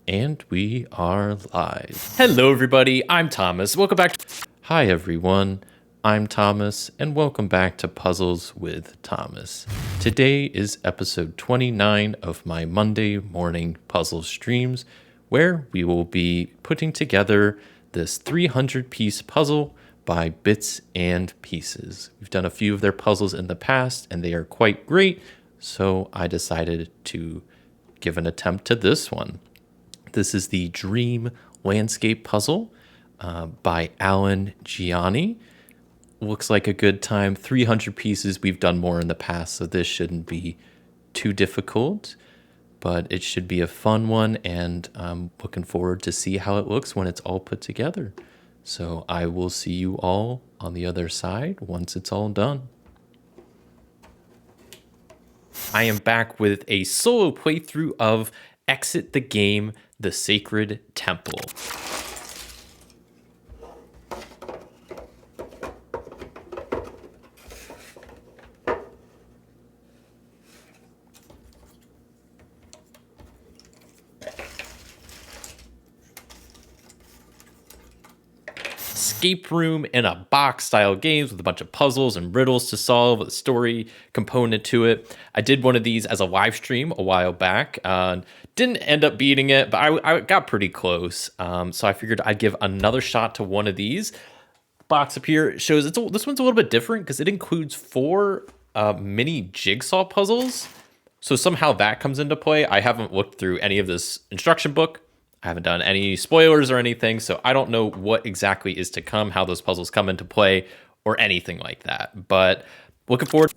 And we are live. Hello, everybody. I'm Thomas. Welcome back. Hi, everyone. I'm Thomas, and welcome back to Puzzles with Thomas. Today is episode 29 of my Monday morning puzzle streams, where we will be putting together this 300-piece puzzle by Bits and Pieces. We've done a few of their puzzles in the past, and they are quite great, so I decided to give an attempt to this one. This is the Dream Landscape Puzzle by Alan Giana. Looks like a good time. 300 pieces. We've done more in the past, so this shouldn't be too difficult. But it should be a fun one, and I'm looking forward to see how it looks when it's all put together. So I will see you all on the other side once it's all done. I am back with a solo playthrough of Exit the Game, The Sacred Temple. Escape room in a box style games with a bunch of puzzles and riddles to solve with a story component to it. I did one of these as a live stream a while back. Didn't end up beating it, but I got pretty close. So I figured I'd give another shot to one of these. Box up here shows this one's a little bit different because it includes 4 mini jigsaw puzzles. So somehow that comes into play. I haven't looked through any of this instruction book. I haven't done any spoilers or anything, so I don't know what exactly is to come, how those puzzles come into play, or anything like that. But looking forward.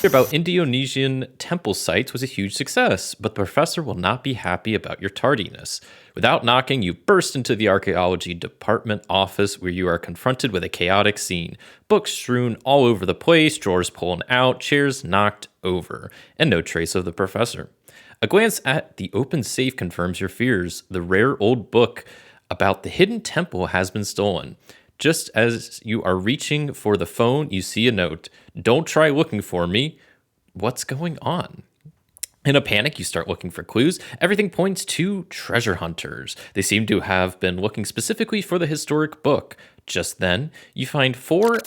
About Indonesian temple sites was a huge success, but the professor will not be happy about your tardiness. Without knocking, you burst into the archaeology department office where you are confronted with a chaotic scene. Books strewn all over the place, drawers pulled out, chairs knocked over, and no trace of the professor. A glance at the open safe confirms your fears. The rare old book about the hidden temple has been stolen. Just as you are reaching for the phone, you see a note. Don't try looking for me. What's going on? In a panic, you start looking for clues. Everything points to treasure hunters. They seem to have been looking specifically for the historic book. Just then, you find four.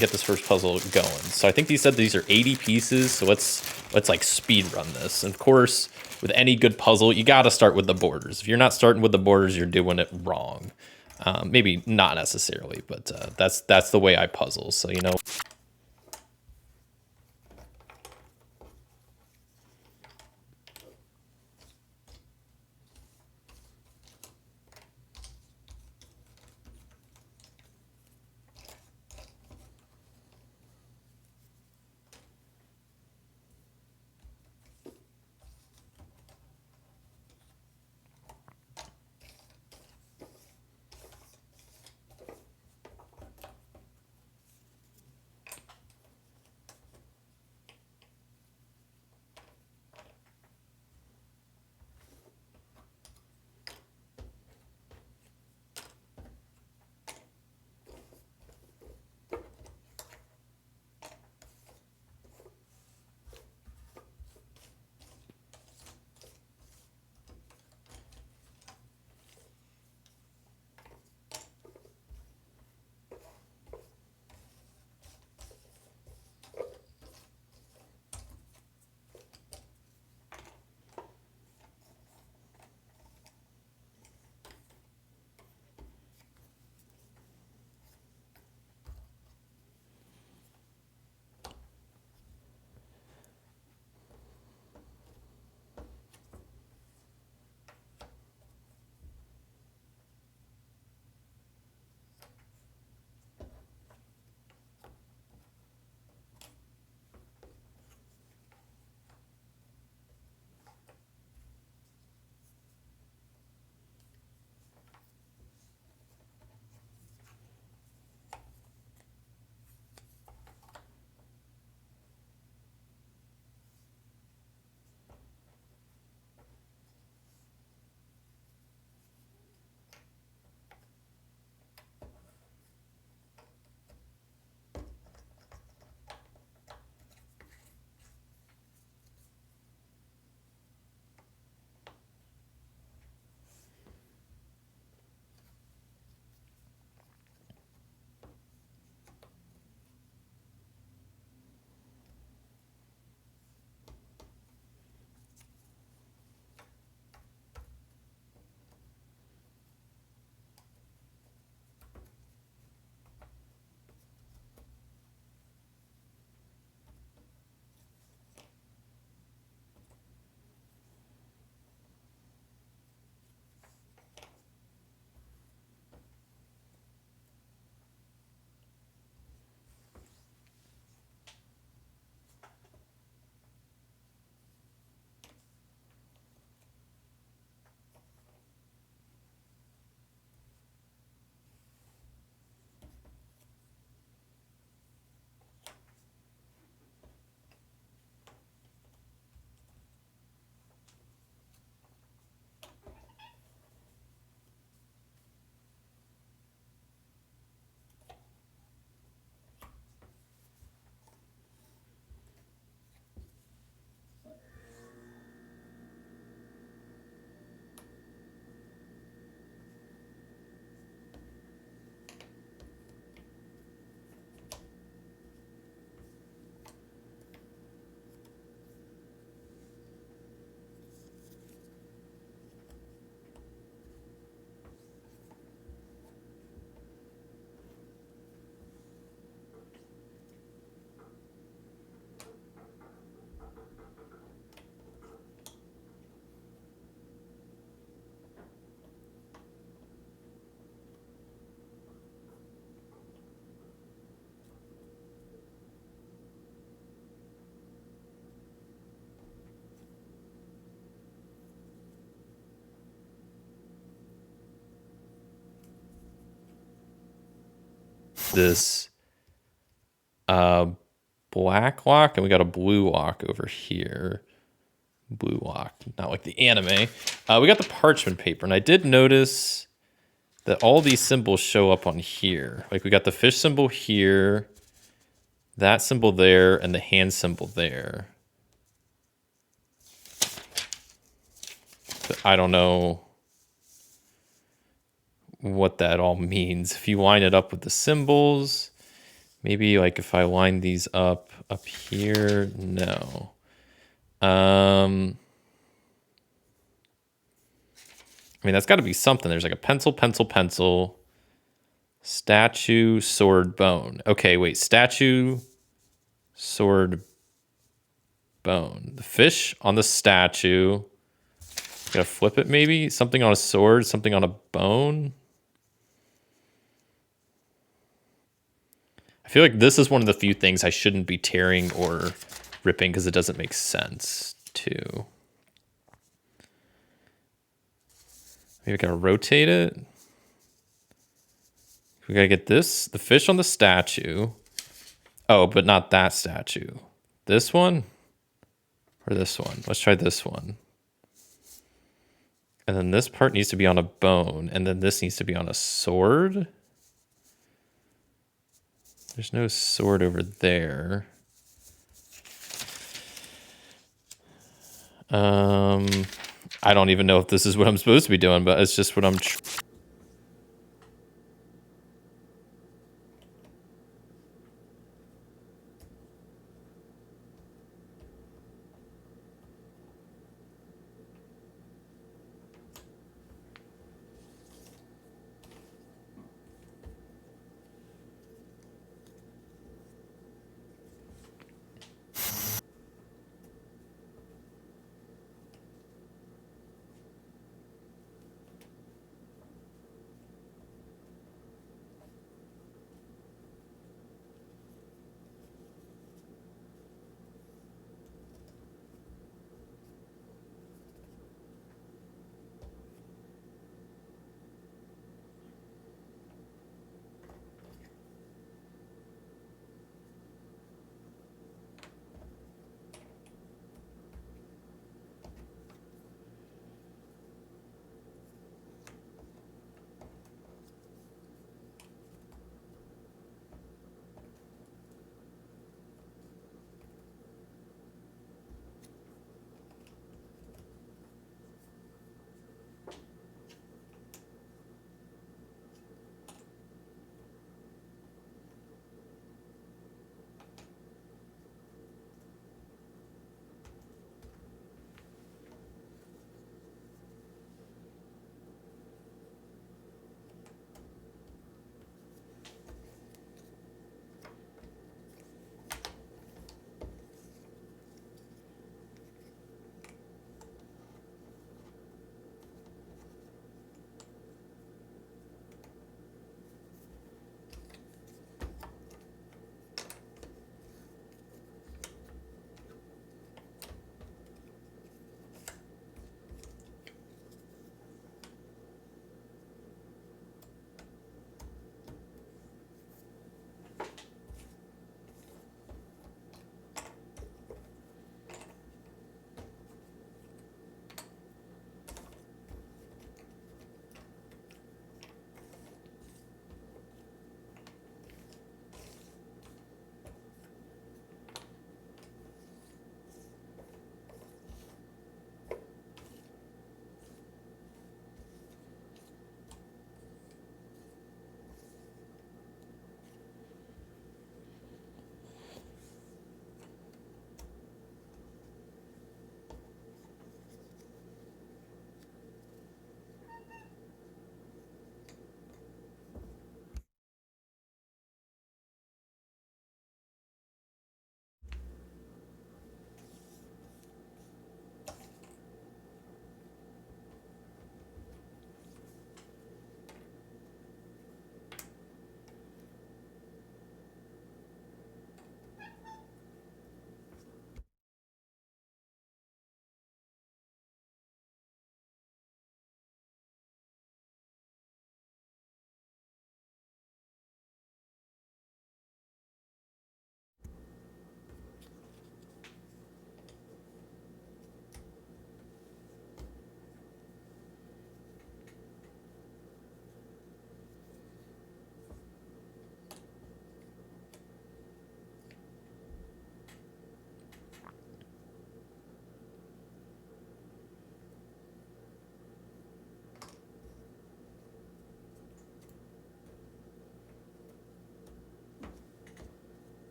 Get this first puzzle going. So I think he said these are 80 pieces. So let's like speed run this. And of course, with any good puzzle, you got to start with the borders. If you're not starting with the borders, you're doing it wrong. Maybe not necessarily, but that's the way I puzzle. So you know. this black lock, and we got a blue lock over here. Blue lock, not like the anime. We got the parchment paper, and I did notice that all these symbols show up on here. Like we got the fish symbol here, that symbol there, and the hand symbol there. But I don't know what that all means. If you line it up with the symbols, maybe like if I line these up here, no. I mean, that's got to be something. There's like a pencil, pencil, pencil, statue, sword, bone. Okay, wait, statue, sword, bone. The fish on the statue. Gotta flip it maybe? Something on a sword, something on a bone. I feel like this is one of the few things I shouldn't be tearing or ripping because it doesn't make sense too. Maybe I gotta rotate it. We gotta get this, the fish on the statue. Oh, but not that statue. This one or this one? Let's try this one. And then this part needs to be on a bone, and then this needs to be on a sword. There's no sword over there. I don't even know if this is what I'm supposed to be doing, but it's just what I'm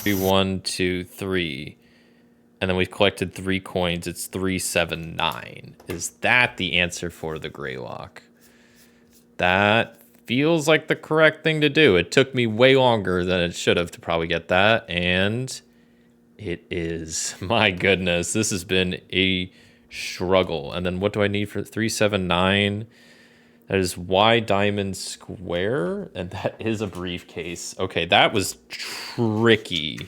1, 2, 3. And then we've collected 3 coins. It's 379. Is that the answer for the Greylock? That feels like the correct thing to do. It took me way longer than it should have to probably get that. And it is. My goodness, this has been a struggle. And then what do I need for 379? That is Y diamond square, and that is a briefcase. Okay, that was tricky.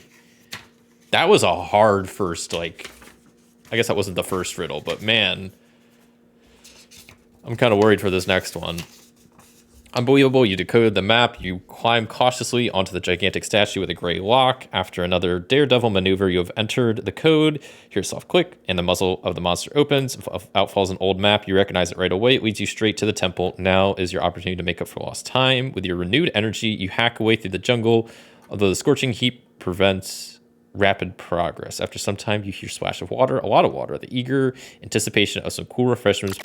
That was a hard first, like, I guess that wasn't the first riddle, but man, I'm kind of worried for this next one. Unbelievable, you decoded the map. You climb cautiously onto the gigantic statue with a gray lock. After another daredevil maneuver, you have entered the code. Hear a soft click, and the muzzle of the monster opens. Out falls an old map. You recognize it right away. It leads you straight to the temple. Now is your opportunity to make up for lost time. With your renewed energy, you hack away through the jungle, although the scorching heat prevents rapid progress. After some time, you hear a splash of water, a lot of water, the eager anticipation of some cool refreshments.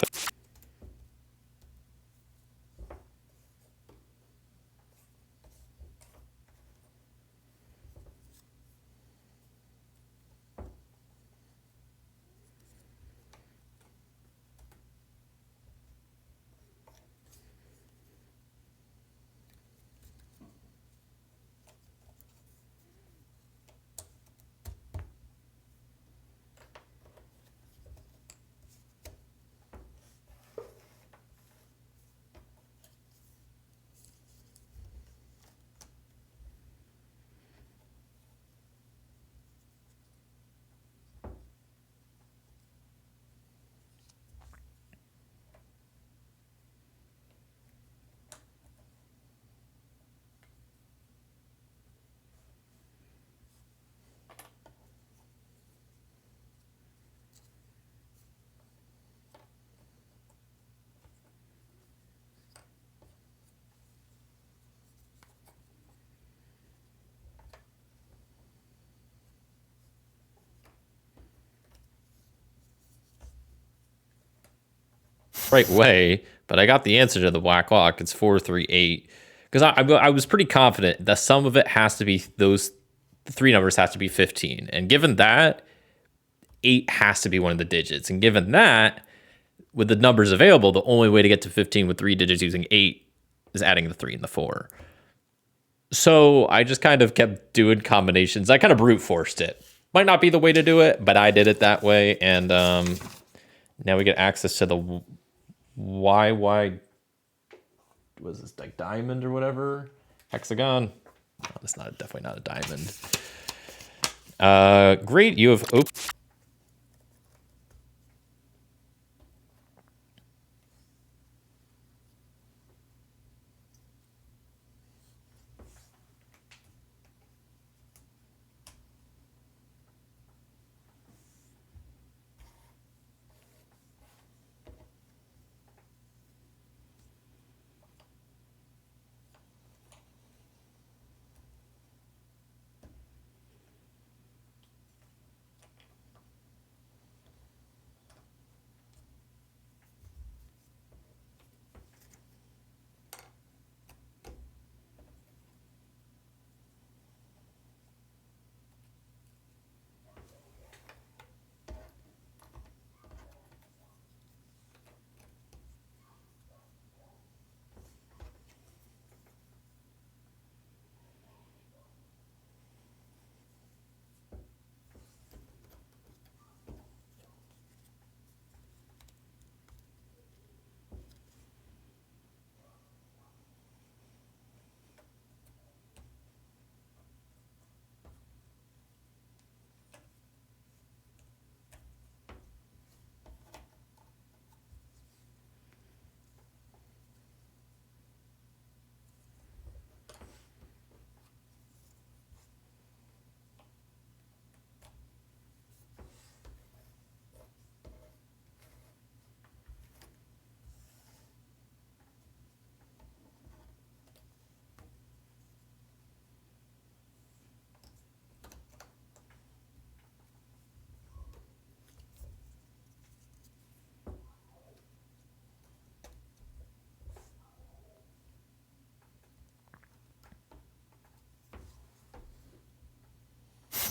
Right way, but I got the answer to the black lock. It's 438. Because I was pretty confident the sum of it has to be those 3 numbers have to be 15. And given that, 8 has to be one of the digits. And given that, with the numbers available, the only way to get to 15 with 3 digits using 8 is adding the 3 and the 4. So I just kind of kept doing combinations. I kind of brute forced it. Might not be the way to do it, but I did it that way. And now we get access to the YY, was this like diamond or whatever? Hexagon. No, that's not definitely not a diamond. Great, you have opened.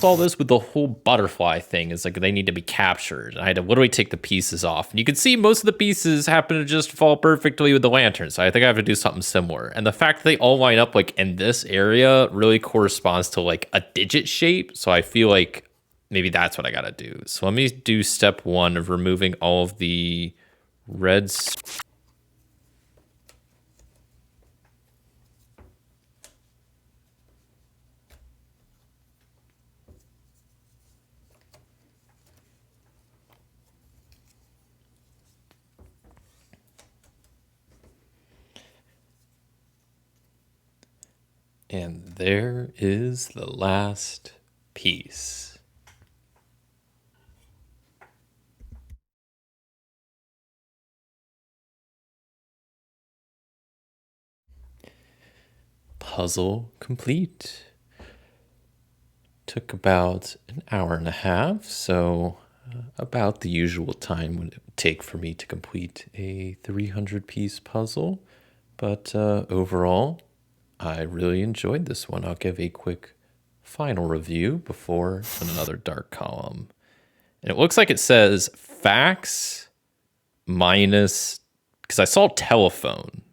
all this with the whole butterfly thing. It's like they need to be captured. I had to literally take the pieces off. And you can see most of the pieces happen to just fall perfectly with the lantern. So I think I have to do something similar. And the fact that they all line up like in this area really corresponds to like a digit shape. So I feel like maybe that's what I got to do. So let me do step 1 of removing all of the reds. And there is the last piece. Puzzle complete. Took about an hour and a half, so about the usual time would it take for me to complete a 300-piece puzzle. But overall, I really enjoyed this one. I'll give a quick final review before another dark column. And it looks like it says fax minus, because I saw telephone.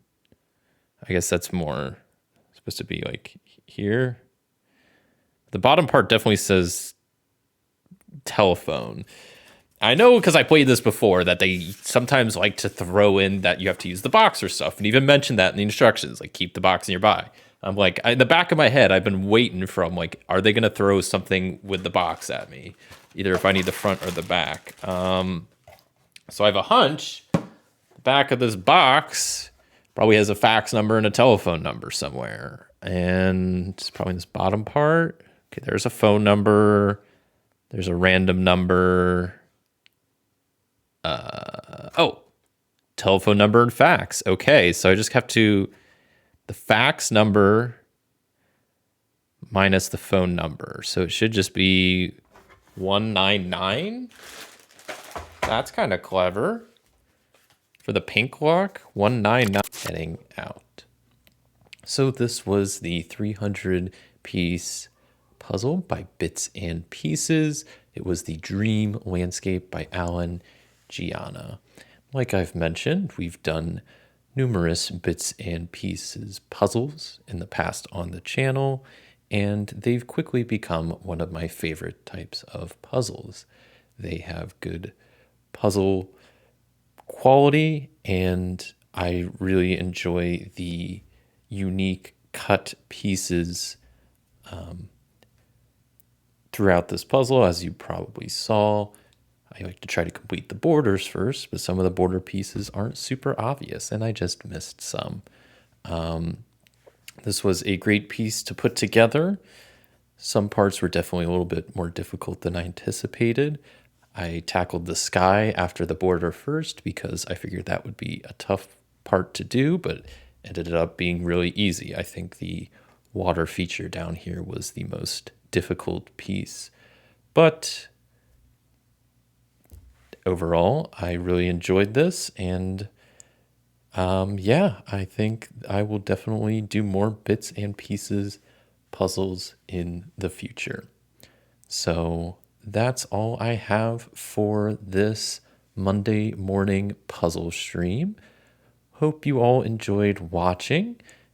I guess that's more supposed to be like here. The bottom part definitely says telephone. I know because I played this before that they sometimes like to throw in that you have to use the box or stuff, and even mention that in the instructions, like keep the box nearby. I'm like, in the back of my head, I've been waiting for, I'm like, are they going to throw something with the box at me? Either if I need the front or the back. So I have a hunch the back of this box probably has a fax number and a telephone number somewhere. And it's probably in this bottom part. Okay, there's a phone number. There's a random number. Oh, telephone number and fax. Okay, so I just have to, the fax number minus the phone number. So it should just be 199. That's kind of clever. For the pink lock, 199 heading out. So this was the 300-piece puzzle by Bits and Pieces. It was the Dream Landscape by Alan Giana. Like I've mentioned, we've done numerous Bits and Pieces puzzles in the past on the channel, and they've quickly become one of my favorite types of puzzles. They have good puzzle quality, and I really enjoy the unique cut pieces throughout this puzzle. As you probably saw, I like to try to complete the borders first, but some of the border pieces aren't super obvious, and I just missed some. This was a great piece to put together. Some parts were definitely a little bit more difficult than I anticipated. I tackled the sky after the border first because I figured that would be a tough part to do, but ended up being really easy. I think the water feature down here was the most difficult piece. But overall, I really enjoyed this, and yeah, I think I will definitely do more Bits and Pieces puzzles in the future. So that's all I have for this Monday morning puzzle stream. Hope you all enjoyed watching.